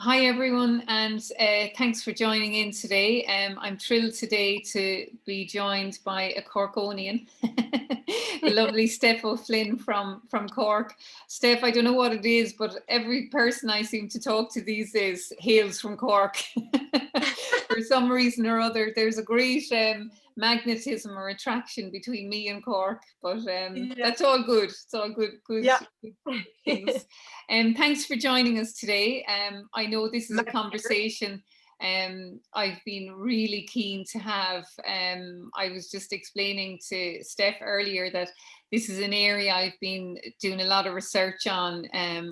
Hi everyone, and thanks for joining in today. I'm thrilled today to be joined by a Corkonian, the lovely Steph O'Flynn from Cork. Steph, I don't know what it is, but every person I seem to talk to these days hails from Cork. For some reason or other, there's a great magnetism or attraction between me and Cork, but Yeah. that's all good. It's all good Yeah. things. Thanks for joining us today. I know this is My a pleasure. conversation I've been really keen to have. I was just explaining to Steph earlier that this is an area I've been doing a lot of research on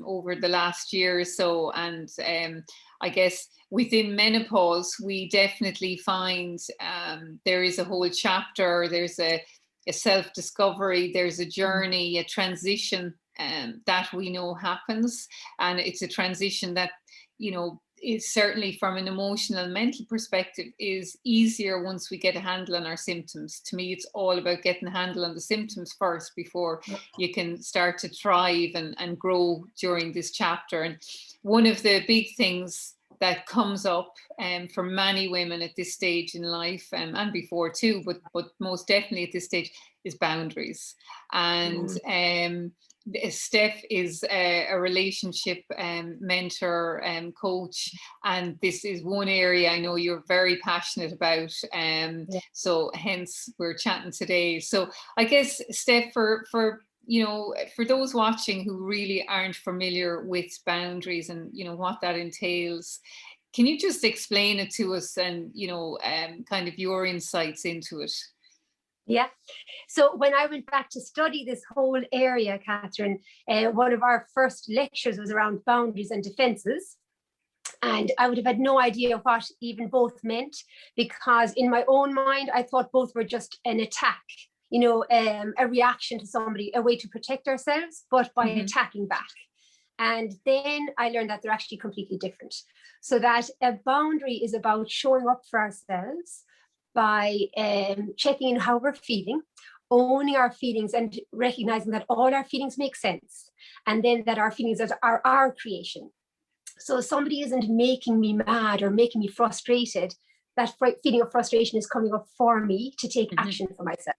over the last year or so. And I guess within menopause, we definitely find there is a whole chapter, there's a self-discovery, there's a journey, a transition that we know happens. And it's a transition that, is certainly from an emotional and mental perspective is easier once we get a handle on our symptoms. To me, it's all about getting a handle on the symptoms first before you can start to thrive and grow during this chapter. And one of the big things that comes up for many women at this stage in life, and before too, but most definitely at this stage, is boundaries. And Steph is a relationship mentor and coach, and this is one area I know you're very passionate about. Yeah. So hence we're chatting today. So I guess, Steph, for for those watching who really aren't familiar with boundaries and what that entails, can you just explain it to us and kind of your insights into it? Yeah. So when I went back to study this whole area, Catherine, one of our first lectures was around boundaries and defenses. And I would have had no idea what even both meant, because in my own mind, I thought both were just an attack, a reaction to somebody, a way to protect ourselves, but by attacking back. And then I learned that they're actually completely different. So that a boundary is about showing up for ourselves by checking in how we're feeling, owning our feelings, and recognizing that all our feelings make sense, and then that our feelings are our creation. So somebody isn't making me mad or making me frustrated. That feeling of frustration is coming up for me to take action for myself.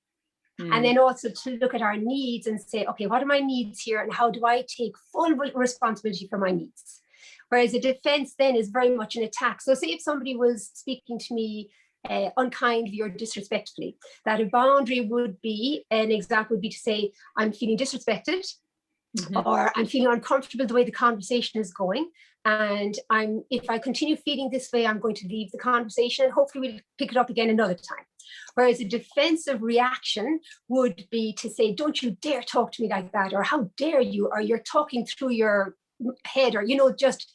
And then also to look at our needs and say, okay, what are my needs here, and how do I take full responsibility for my needs? Whereas a defense then is very much an attack. So say if somebody was speaking to me unkindly or disrespectfully, that a boundary would be, an example would be to say, I'm feeling disrespected, or I'm feeling uncomfortable the way the conversation is going. And if I continue feeling this way, I'm going to leave the conversation and hopefully we'll pick it up again another time. Whereas a defensive reaction would be to say, don't you dare talk to me like that, or how dare you, or you're talking through your head, or, just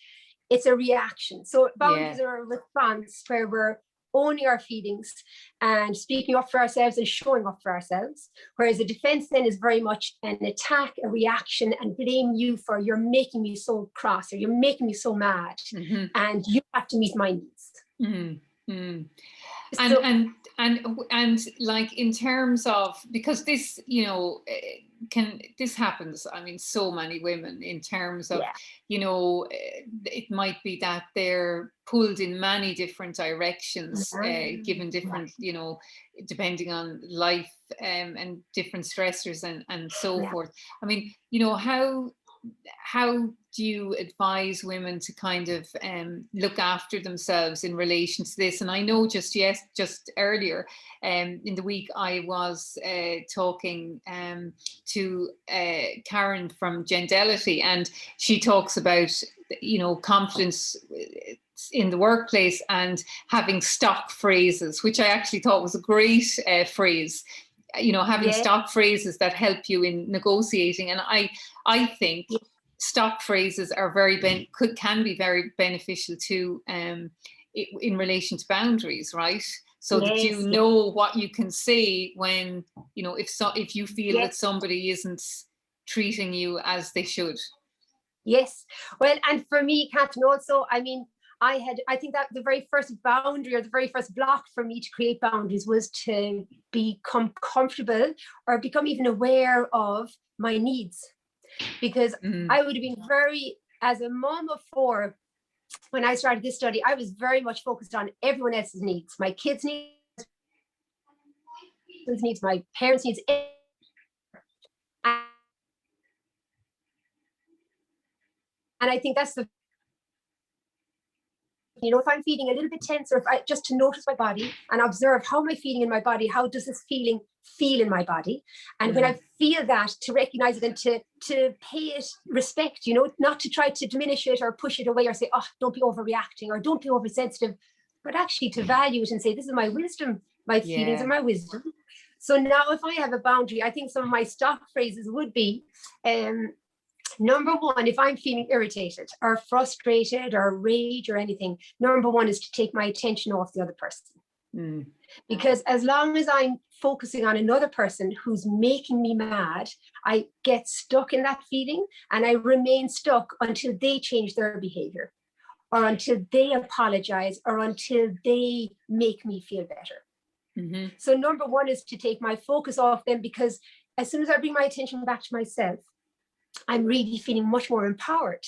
it's a reaction. So boundaries are a response where we're owning our feelings and speaking up for ourselves and showing up for ourselves. Whereas a defense then is very much an attack, a reaction, and blame you for you're making me so cross, or you're making me so mad, and you have to meet my needs. And like in terms of, because this this happens, I mean, so many women, in terms of it might be that they're pulled in many different directions, given different depending on life and different stressors and so forth. I mean, how do you advise women to kind of look after themselves in relation to this? And I know just earlier in the week, I was talking to Karen from Gendelity, and she talks about confidence in the workplace and having stock phrases, which I actually thought was a great phrase. Having stock phrases that help you in negotiating. And I think stock phrases are can be very beneficial too in relation to boundaries, right? So that you know what you can say when, if you feel that somebody isn't treating you as they should. Yes. Well, and for me, Catherine, also, I mean, I think that the very first boundary, or the very first block for me to create boundaries, was to become comfortable or become even aware of my needs. Because I would have been as a mom of 4, when I started this study, I was very much focused on everyone else's needs, my kids' needs, my parents' needs. And I think that's the, if I'm feeling a little bit tense, or if I just to notice my body and observe how am I feeling in my body, how does this feeling feel in my body? And when I feel that, to recognize it and to pay it respect, not to try to diminish it or push it away or say, oh, don't be overreacting or don't be oversensitive, but actually to value it and say, this is my wisdom, my feelings are my wisdom. So now if I have a boundary, I think some of my stock phrases would be, number one, if I'm feeling irritated or frustrated or rage or anything, number one is to take my attention off the other person. Because as long as I'm focusing on another person who's making me mad, I get stuck in that feeling and I remain stuck until they change their behavior or until they apologize or until they make me feel better. So number one is to take my focus off them, because as soon as I bring my attention back to myself, I'm really feeling much more empowered.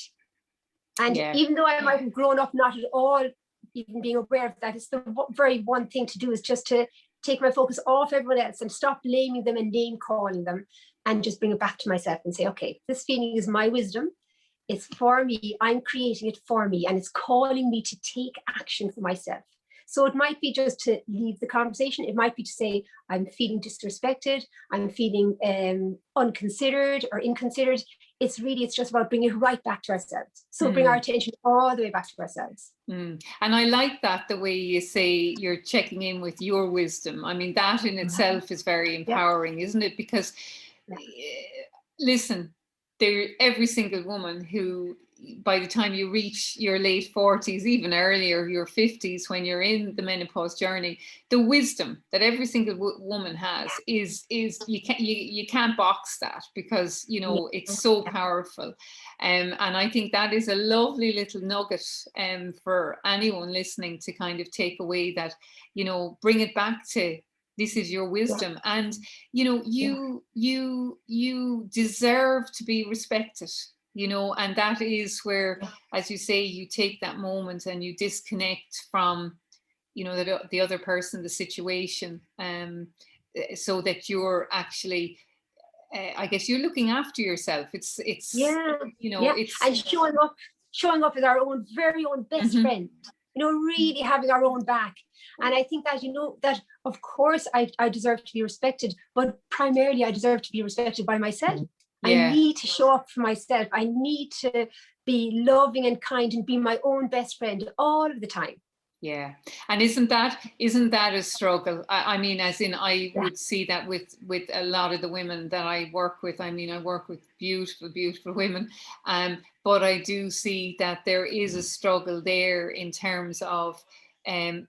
And even though I might have grown up not at all even being aware of that, it's the very one thing to do, is just to take my focus off everyone else and stop blaming them and name calling them, and just bring it back to myself and say, okay, this feeling is my wisdom. It's for me. I'm creating it for me. And it's calling me to take action for myself. So it might be just to leave the conversation. It might be to say, I'm feeling disrespected. I'm feeling unconsidered or inconsidered. It's just about bringing it right back to ourselves. So bring our attention all the way back to ourselves. And I like that, the way you say you're checking in with your wisdom. I mean, that in itself is very empowering, isn't it? Because listen, every single woman who, by the time you reach your late 40s, even earlier, your 50s, when you're in the menopause journey, the wisdom that every single woman has is you can't box that, because it's so powerful. And I think that is a lovely little nugget for anyone listening to kind of take away, that bring it back to, this is your wisdom. And you deserve to be respected. And that is where, as you say, you take that moment and you disconnect from, the other person, the situation, so that you're actually, I guess, you're looking after yourself. It's and showing up as our own very own best friend. Really having our own back. And I think that, that of course I deserve to be respected, but primarily I deserve to be respected by myself. I need to show up for myself. I need to be loving and kind and be my own best friend all of the time. Yeah. And isn't that a struggle? I mean, as in, I would see that with a lot of the women that I work with. I mean, I work with beautiful, beautiful women. But I do see that there is a struggle there in terms of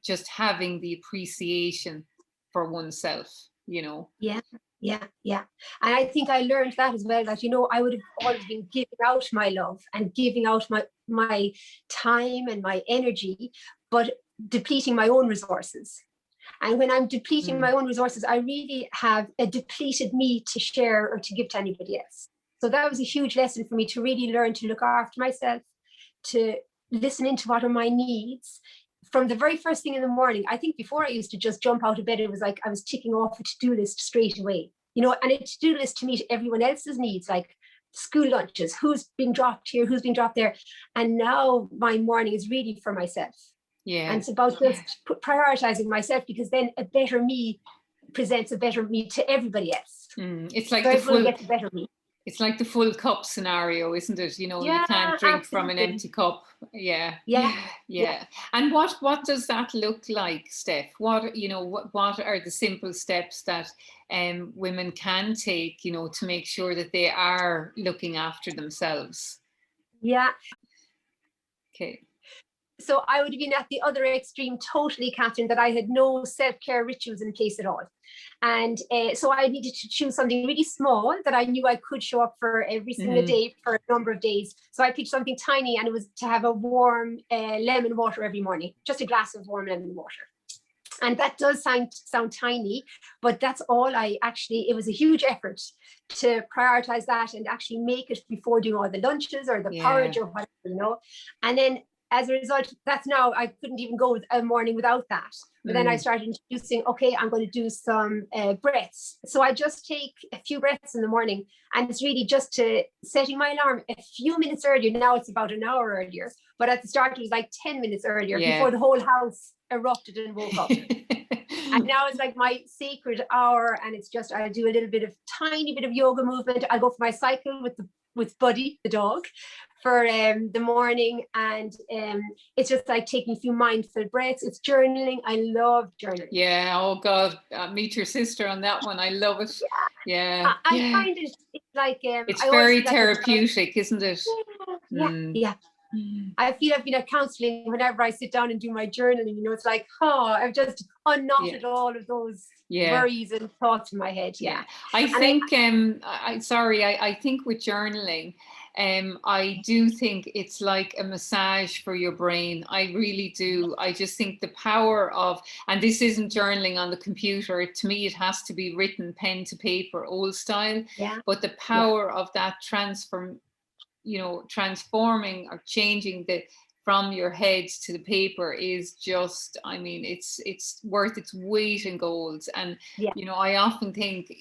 just having the appreciation for oneself, Yeah. And I think I learned that as well, that, I would have always been giving out my love and giving out my time and my energy, but depleting my own resources. And when I'm depleting my own resources, I really have a depleted me to share or to give to anybody else. So that was a huge lesson for me, to really learn to look after myself, to listen into what are my needs. From the very first thing in the morning, I think before I used to just jump out of bed, it was like I was ticking off a to-do list straight away, and a to-do list to meet everyone else's needs, like school lunches, who's being dropped here, who's being dropped there. And now my morning is really for myself. And it's about just prioritizing myself, because then a better me presents a better me to everybody else. It's like gets a better me. It's like the full cup scenario, isn't it? You can't drink from an empty cup. Yeah. And what does that look like, Steph? What are the simple steps that women can take, to make sure that they are looking after themselves? Yeah. Okay. So I would have been at the other extreme totally, Catherine, that I had no self-care rituals in place at all. And so I needed to choose something really small that I knew I could show up for every single day for a number of days. So I picked something tiny, and it was to have a warm lemon water every morning, just a glass of warm lemon water. And that does sound tiny, but that's all it was a huge effort to prioritize that and actually make it before doing all the lunches or the porridge or whatever, And then as a result, that's now, I couldn't even go a morning without that. But then I started introducing, okay, I'm going to do some breaths. So I just take a few breaths in the morning, and it's really just to setting my alarm a few minutes earlier. Now it's about an hour earlier, but at the start it was like 10 minutes earlier before the whole house erupted and woke up. And now it's like my sacred hour, and it's just, I do a little bit of tiny bit of yoga movement. I go for my cycle with Buddy, the dog, for the morning, and it's just like taking a few mindful breaths. It's journaling. I love journaling. Yeah. Oh God, meet your sister on that one. I love it. Yeah. I find it's like it's very therapeutic, isn't it? Yeah. I feel I've been at counseling whenever I sit down and do my journaling. It's like, I've just unknotted all of those worries and thoughts in my head. I think I think with journaling, I do think it's like a massage for your brain. I really do. I just think the power of, and this isn't journaling on the computer, to me it has to be written pen to paper, old style. But the power of that transforming or changing from your head to the paper is just, I mean, it's worth its weight in gold. And I often think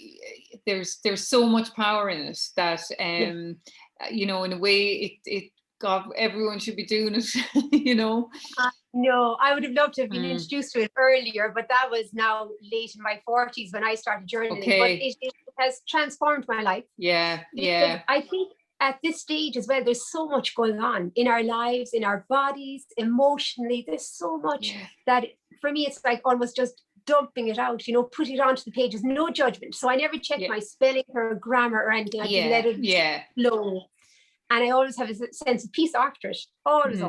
there's so much power in it that in a way it God, everyone should be doing it. No, I would have loved to have been introduced to it earlier, but that was now late in my 40s when I started journaling. But it has transformed my life. I think at this stage as well, there's so much going on in our lives, in our bodies, emotionally. There's so much that for me, it's like almost just dumping it out, putting it onto the pages, no judgment. So I never check my spelling or grammar or anything. I just let it flow. And I always have a sense of peace after it. Always.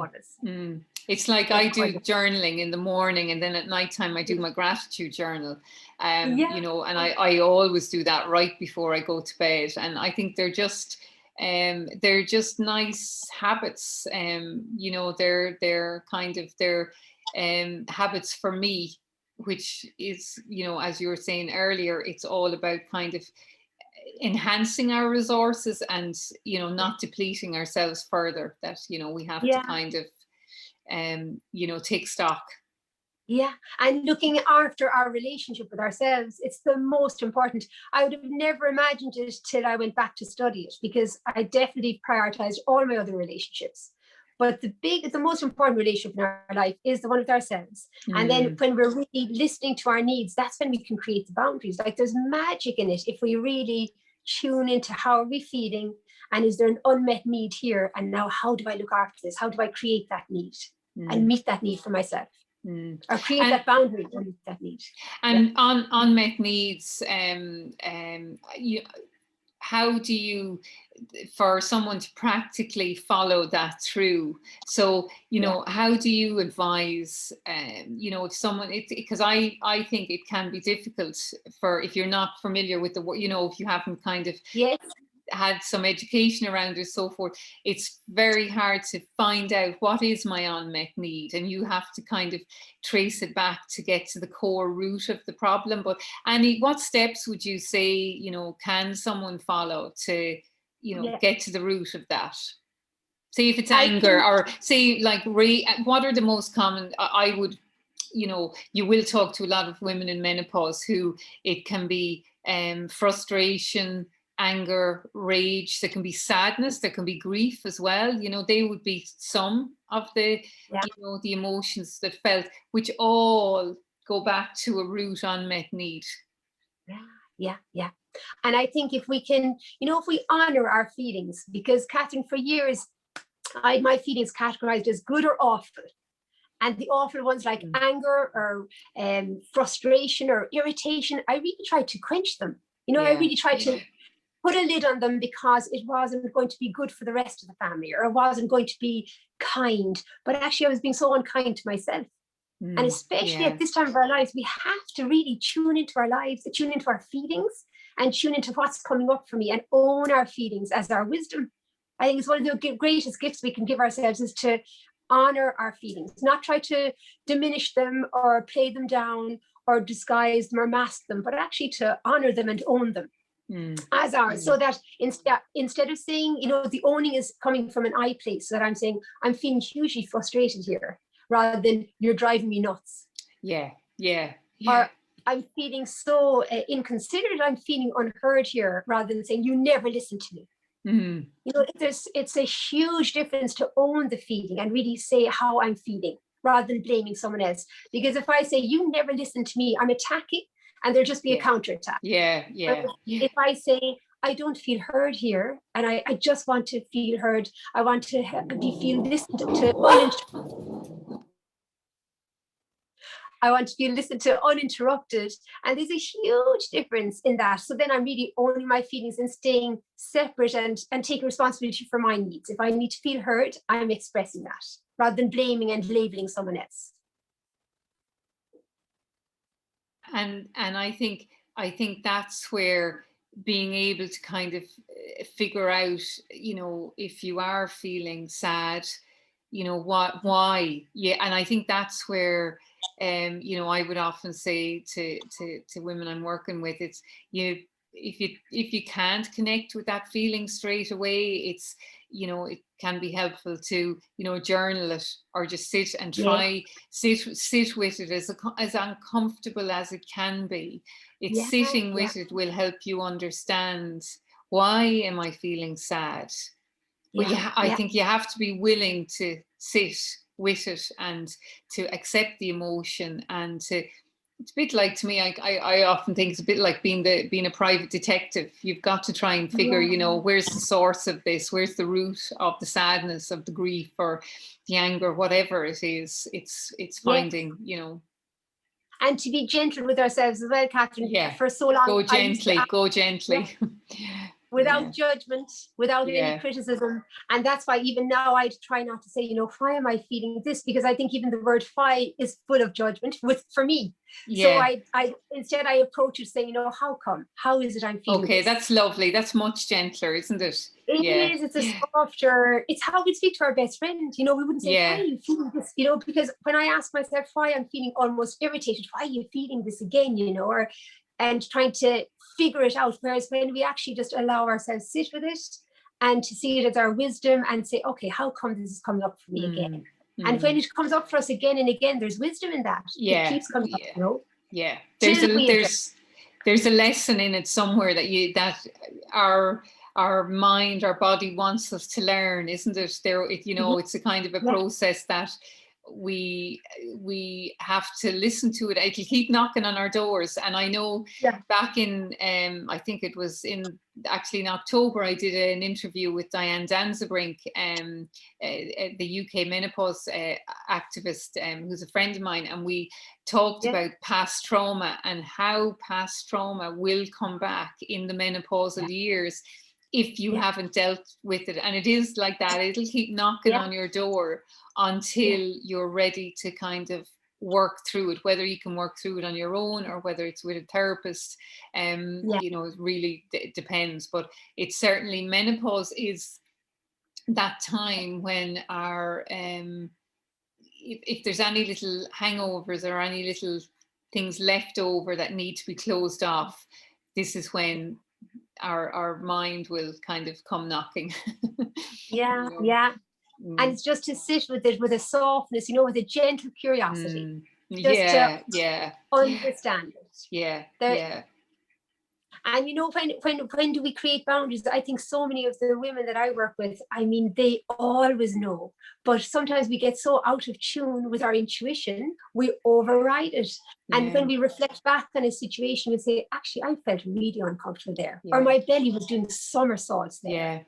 It's like I do journaling in the morning, and then at nighttime I do my gratitude journal. And I always do that right before I go to bed. And I think they're just nice habits. They're kind of habits for me, which is, as you were saying earlier, it's all about kind of enhancing our resources and, not depleting ourselves further, that, we have to kind of, take stock. And looking after our relationship with ourselves, it's the most important. I would have never imagined it till I went back to study it, because I definitely prioritized all my other relationships. But the most important relationship in our life is the one with ourselves. And then when we're really listening to our needs, that's when we can create the boundaries. Like, there's magic in it if we really tune into how are we feeling, and is there an unmet need here, and now how do I look after this? How do I create that need and meet that need for myself? Or create that boundary and meet that need. And on unmet needs, how do you, for someone to practically follow that through? So, how do you advise, if someone, because I think it can be difficult if you're not familiar with the word, if you haven't kind of had some education around it, so forth, it's very hard to find out what is my unmet need, and you have to kind of trace it back to get to the core root of the problem. But Annie, what steps would you say, can someone follow to, get to the root of that? Say if it's anger, or say like what are the most common? I would, you will talk to a lot of women in menopause who it can be frustration, anger, rage. There can be sadness, there can be grief as well. They would be some of the the emotions that felt, which all go back to a root unmet need. And I think if we can, if we honor our feelings, because Catherine, for years I had my feelings categorized as good or awful, and the awful ones like anger or frustration or irritation, I really tried to quench them. I really tried to put a lid on them, because it wasn't going to be good for the rest of the family, or it wasn't going to be kind. But actually I was being so unkind to myself. And especially at this time of our lives, we have to really tune into our lives, tune into our feelings, and tune into what's coming up for me, and own our feelings as our wisdom. I think it's one of the greatest gifts we can give ourselves, is to honor our feelings, not try to diminish them or play them down or disguise them or mask them, but actually to honor them and own them. as ours, so that instead of saying, the owning is coming from an I place, so that I'm saying I'm feeling hugely frustrated here, rather than you're driving me nuts. Yeah, yeah, Or I'm feeling so inconsiderate, I'm feeling unheard here, rather than saying you never listen to me. It's a huge difference to own the feeling and really say how I'm feeling, rather than blaming someone else. Because if I say you never listen to me, I'm attacking, and there'll just be a counterattack. Yeah. If I say I don't feel heard here, and I just want to feel heard, I want to feel listened to. I want to be listened to uninterrupted. And there's a huge difference in that. So then I'm really owning my feelings and staying separate and taking responsibility for my needs. If I need to feel heard, I'm expressing that, rather than blaming and labeling someone else. And I think that's where being able to kind of figure out, if you are feeling sad, why. Yeah. And I think that's where I would often say to women I'm working with, it's, if you can't connect with that feeling straight away, it's, it can be helpful to, journal it, or just sit and try, sit with it as uncomfortable as it can be. It's sitting with it will help you understand, why am I feeling sad? But I think you have to be willing to sit with it and to accept the emotion, and it's a bit like, to me, I often think it's a bit like being a private detective. You've got to try and figure, where's the source of this? Where's the root of the sadness, of the grief, or the anger, whatever it is. It's finding, And to be gentle with ourselves as well, Catherine. Yeah. For so long, go gently. Without judgment, without any criticism. And that's why even now I try not to say, why am I feeling this? Because I think even the word why is full of judgment for me. So I instead I approach it saying, how come? How is it I'm feeling Okay, this? that's lovely. That's much gentler, isn't it? It is. It's a softer, it's how we speak to our best friend. We wouldn't say, why are you feeling this? Because when I ask myself why I'm feeling almost irritated, why are you feeling this again? And trying to figure it out. Whereas when we actually just allow ourselves sit with it and to see it as our wisdom and say, okay, how come this is coming up for me again? And when it comes up for us again and again, there's wisdom in that. It keeps coming up, Yeah. There's a lesson in it somewhere that our mind, our body wants us to learn, isn't it? It's a kind of a process that we have to listen to it. It'll keep knocking on our doors. And I know back in I think it was in October, I did an interview with Diane Danzebrink, the UK menopause activist, who's a friend of mine, and we talked about past trauma and how past trauma will come back in the menopausal years if you haven't dealt with it. And it is like that. It'll keep knocking on your door until you're ready to kind of work through it, whether you can work through it on your own or whether it's with a therapist. It really depends. But it's certainly, menopause is that time when our if there's any little hangovers or any little things left over that need to be closed off, this is when our mind will kind of come knocking. And it's just to sit with it with a softness, with a gentle curiosity. Understand it. And when do we create boundaries? I think so many of the women that I work with, they always know, but sometimes we get so out of tune with our intuition, we override it. And when we reflect back on a situation, we say, actually, I felt really uncomfortable there, or my belly was doing somersaults there.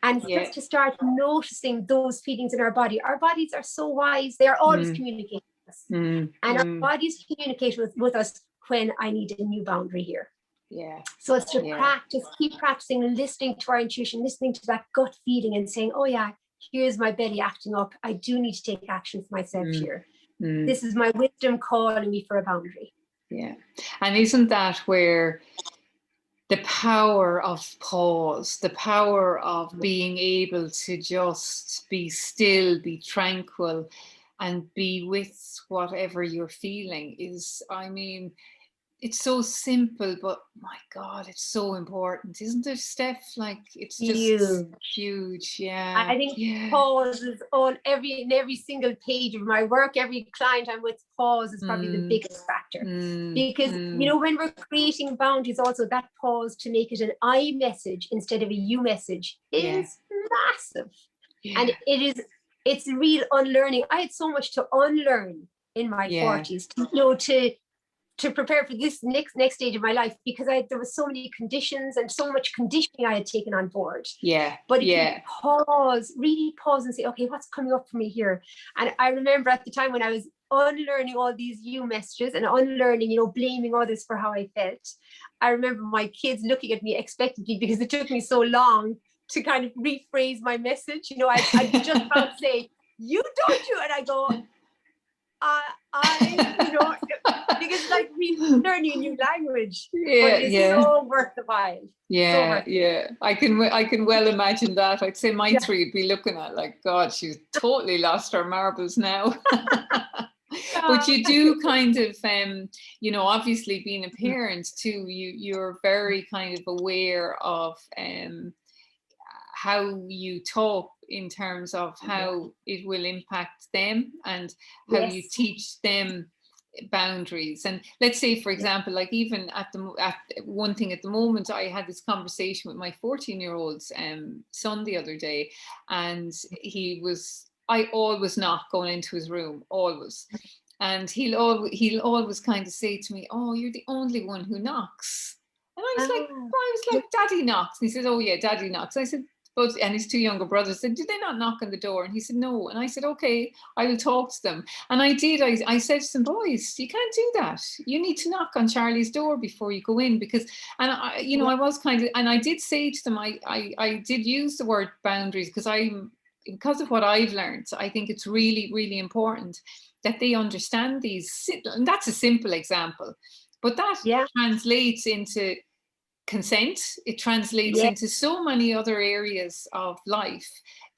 And just to start noticing those feelings in our body. Our bodies are so wise. They are always communicating with us. And our bodies communicate with us when I need a new boundary here. So it's to keep practicing and listening to our intuition, listening to that gut feeling and saying, oh yeah, here's my belly acting up. I do need to take action for myself here. This is my wisdom calling me for a boundary. And isn't that where the power of pause, the power of being able to just be still, be tranquil, and be with whatever you're feeling is, it's so simple, but my God, it's so important, isn't it, Steph? Like, it's just Huge. huge. Yeah, I think yeah. pause is on every single page of my work. Every client I'm with, pause is probably the Mm, biggest factor. mm, Because, mm. when we're creating boundaries, also that pause to make it an I message instead of a you message Yeah, is massive. And yeah, it's real unlearning. I had so much to unlearn in my yeah, 40s, to prepare for this next stage of my life, because there was so many conditions and so much conditioning I had taken on board. yeah, But if you yeah. really pause and say, okay, what's coming up for me here? And I remember at the time when I was unlearning all these you messages and unlearning, blaming others for how I felt. I remember my kids looking at me expectantly because it took me so long to kind of rephrase my message. I'd be just about to say, you don't you. And I go, because it's like learning a new language, but Yeah, it is yeah. so worth the while. So Yeah, worth it. yeah. I can well imagine that. I'd say my Yeah. three would be looking at like, God, she's totally lost her marbles now. But you do kind of, obviously being a parent too, you're very kind of aware of how you talk in terms of how it will impact them and how you Yes. teach them boundaries. And let's say, for example, like even at one thing at the moment, I had this conversation with my 14-year-old son the other day, and I always knock going into his room, always. And he'll always kind of say to me, "Oh, you're the only one who knocks." And I was like, "Daddy knocks." And he said, "Oh yeah, Daddy knocks." I said, and his two younger brothers said, "Do they not knock on the door?" And he said, "No." And I said, "Okay, I will talk to them." And I did. I said to some boys, "You can't do that. You need to knock on Charlie's door before you go in." And I was kind of, and I did say to them, I did use the word boundaries because of what I've learned. I think it's really, really important that they understand these. And that's a simple example, but that translates into consent. It translates into so many other areas of life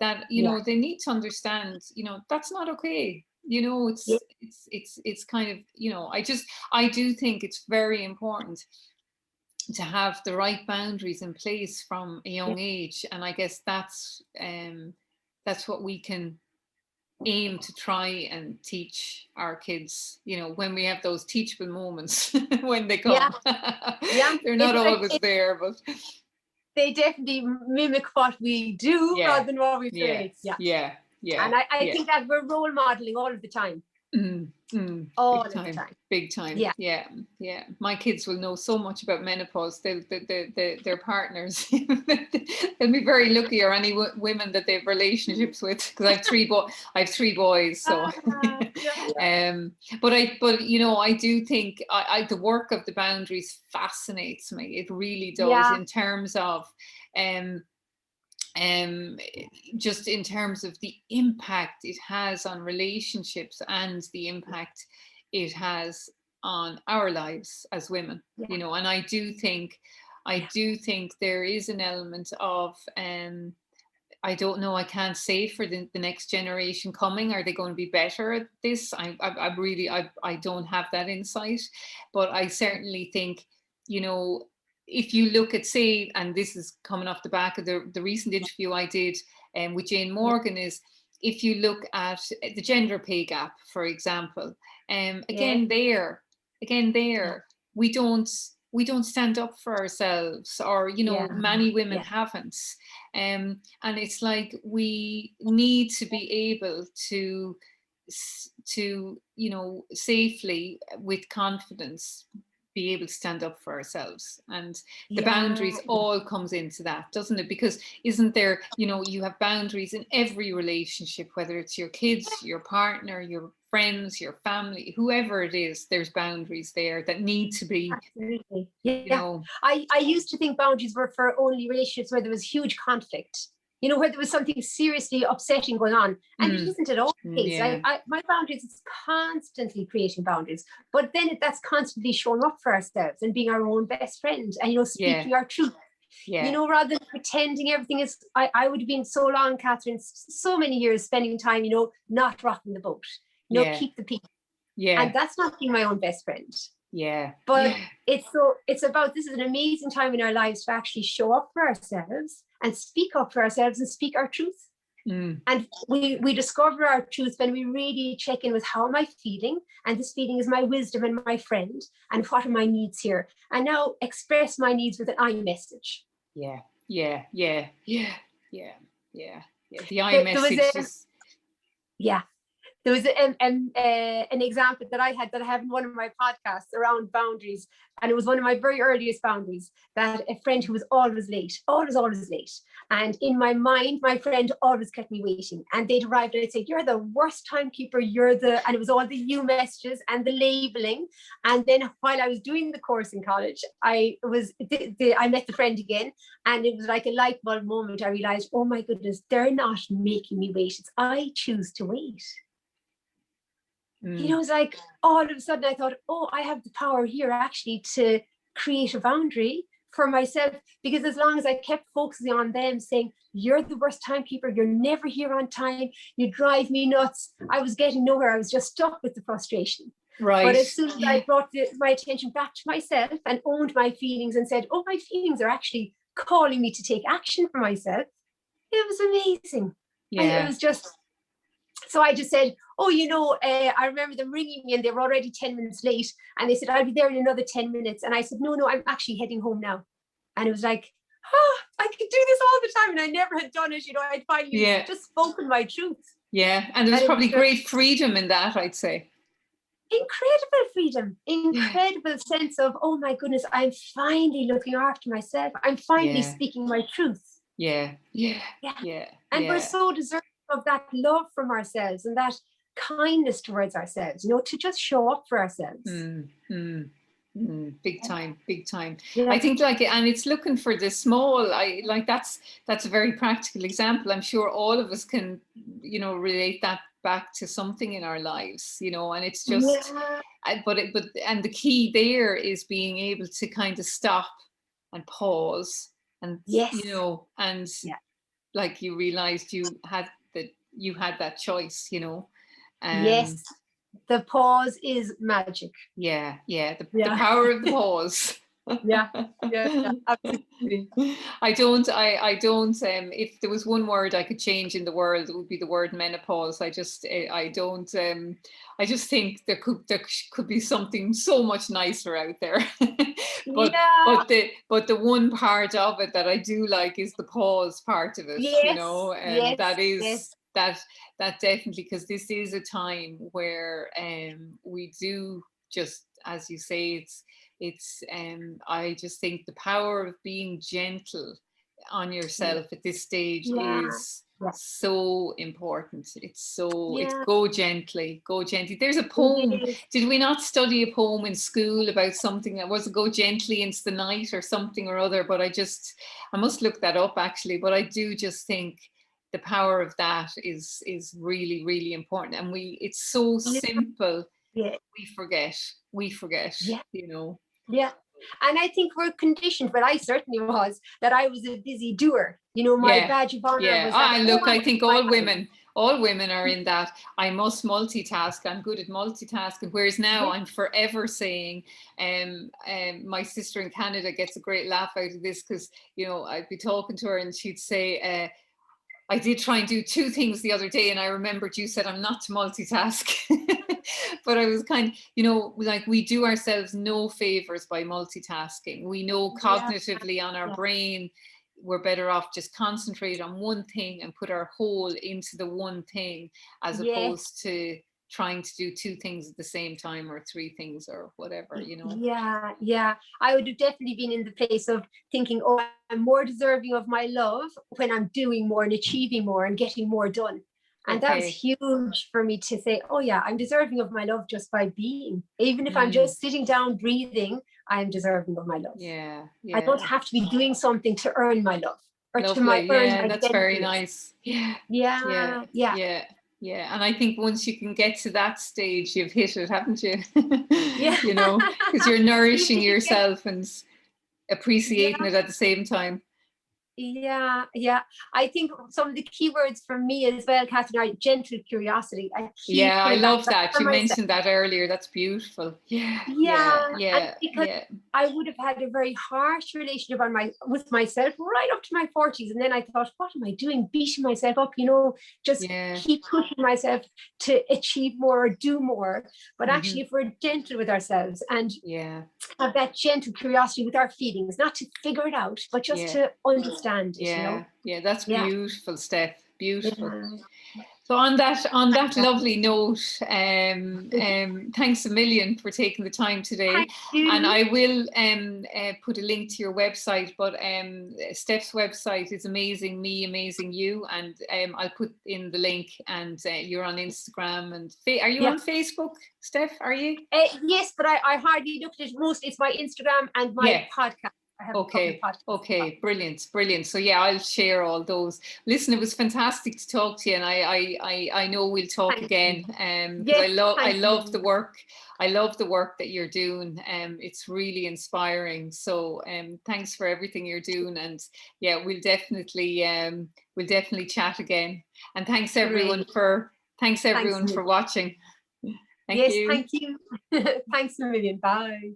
that they need to understand, that's not okay. It's kind of, I do think it's very important to have the right boundaries in place from a young age. And I guess that's what we can aim to try and teach our kids, when we have those teachable moments when they come. They're not always there, but they definitely mimic what we do rather than what we say. Yeah. And I think that we're role modeling all of the time. All of the time. Big time. Yeah. My kids will know so much about menopause. Their partners, they'll be very lucky, or any women that they have relationships with, because I have three boys. So, but I do think the work of the boundaries fascinates me. It really does, in terms of just in terms of the impact it has on relationships and the impact it has on our lives as women, and I do think there is an element of I don't know, I can't say for the next generation coming, are they going to be better at this? I don't have that insight, but I certainly think, if you look at, say, and this is coming off the back of the recent interview I did with Jane Morgan, is if you look at the gender pay gap, for example, again there, we don't stand up for ourselves, or many women haven't, and it's like we need to be able to safely, with confidence, be able to stand up for ourselves. And the boundaries all comes into that, doesn't it? Because isn't there, you have boundaries in every relationship, whether it's your kids, your partner, your friends, your family, whoever it is, there's boundaries there that need to be. Absolutely. I used to think boundaries were for only relationships where there was huge conflict, where there was something seriously upsetting going on. And it isn't at all the case. My boundaries is constantly creating boundaries, but then that's constantly showing up for ourselves and being our own best friend and, speaking our truth. Rather than pretending everything is, I would have been so long, Catherine, so many years spending time, not rocking the boat, keep the peace. And that's not being my own best friend. Yeah. But it's about, this is an amazing time in our lives to actually show up for ourselves and speak up for ourselves and speak our truth. Mm. And we discover our truth when we really check in with, how am I feeling? And this feeling is my wisdom and my friend. And what are my needs here? And now express my needs with an I message. Yeah. Yeah. Yeah. Yeah. Yeah. Yeah. Yeah. The I There was message is. yeah. There was an example that I had, that I have in one of my podcasts around boundaries. And it was one of my very earliest boundaries, that a friend who was always late, always late. And in my mind, my friend always kept me waiting. And they'd arrived and I'd say, you're the worst timekeeper, and it was all the you messages and the labeling. And then while I was doing the course in college, I met the friend again, and it was like a light bulb moment. I realized, oh my goodness, they're not making me wait. It's I choose to wait. You know, it's like all of a sudden I thought, oh, I have the power here actually to create a boundary for myself. Because as long as I kept focusing on them, saying, you're the worst timekeeper, you're never here on time, you drive me nuts, I was getting nowhere. I was just stuck with the frustration. Right. But as soon as I brought my attention back to myself and owned my feelings and said, oh, my feelings are actually calling me to take action for myself, it was amazing. Yeah. It was just, so I just said, oh, you know, I remember them ringing me and they were already 10 minutes late. And they said, I'll be there in another 10 minutes. And I said, no, I'm actually heading home now. And it was like, I could do this all the time. And I never had done it. You know, I'd finally just spoken my truth. Yeah. And there's probably great freedom in that, I'd say. Incredible freedom, incredible sense of, oh my goodness, I'm finally looking after myself. I'm finally speaking my truth. Yeah. And we're so deserving of that love from ourselves and that kindness towards ourselves, you know, to just show up for ourselves. Big time. I think and it's looking for the small, that's a very practical example. I'm sure all of us can, you know, relate that back to something in our lives, you know, and it's just, and the key there is being able to kind of stop and pause and, you know, and like you realized you had that choice, you know. Yes, the pause is magic. The power of the pause. Absolutely. I don't if there was one word I could change in the world, it would be the word menopause. I just think there could be something so much nicer out there. but the one part of it that I do like is the pause part of it, you know, and that is that definitely, because this is a time where we do, just as you say, it's I just think the power of being gentle on yourself at this stage is so important. It's go gently. There's a poem. Did we not study a poem in school about something that was go gently into the night or something or other? But I must look that up actually. But I do just think the power of that is really, really important. And it's so simple. We forget, you know. Yeah. And I think we're conditioned, but I certainly was, that I was a busy doer. You know, my badge of honor was that. Look, I think all women are in that. I must multitask. I'm good at multitasking. Whereas now I'm forever saying, my sister in Canada gets a great laugh out of this, because, you know, I'd be talking to her and she'd say, I did try and do two things the other day, and I remembered you said I'm not to multitask. But I was kind of, you know, like, we do ourselves no favors by multitasking. We know cognitively on our brain, we're better off just concentrate on one thing and put our whole into the one thing, as opposed to trying to do two things at the same time, or three things, or whatever, you know. I would have definitely been in the place of thinking, oh, I'm more deserving of my love when I'm doing more and achieving more and getting more done. And that was huge for me to say, oh yeah, I'm deserving of my love just by being. Even if I'm just sitting down breathing, I'm deserving of my love. I don't have to be doing something to earn my love, or to earn my that's very nice. Yeah. And I think once you can get to that stage, you've hit it, haven't you? You know, because you're nourishing yourself and appreciating it at the same time. Yeah. I think some of the keywords for me as well, Catherine, are gentle curiosity. I keep Yeah, I coming back to love that that. for You myself. mentioned that earlier. That's beautiful. Yeah, yeah, Yeah, and yeah, because yeah, I would have had a very harsh relationship with myself right up to my 40s. And then I thought, what am I doing? Beating myself up, just yeah. keep pushing myself to achieve more or do more. But Hmm. actually, if we're gentle with ourselves and Yeah, have that gentle curiosity with our feelings, not to figure it out, but just yeah, to understand it. yeah, yeah. That's Yeah. beautiful, Steph. Beautiful. Yeah. So on that lovely note, thanks a million for taking the time today. Thank And you. I will put a link to your website, but Steph's website is Amazing Me, Amazing You, and I'll put in the link. And you're on Instagram and are you Yeah. on Facebook, Steph? Are you? Yes, but I hardly looked at it. Most it's my Instagram and my Yeah. podcast. I have a couple of Okay. podcasts. Okay. Brilliant. Brilliant. So yeah, I'll share all those. Listen, it was fantastic to talk to you, and I know we'll talk Thank you. again. Because Yes, I thanks a love the million. work. I love the work that you're doing. It's really inspiring. So thanks for everything you're doing, and yeah, we'll definitely chat again. And Great. thanks Thanks a everyone for million. watching. Thank Yes, you. thank you. Thanks a million. Bye.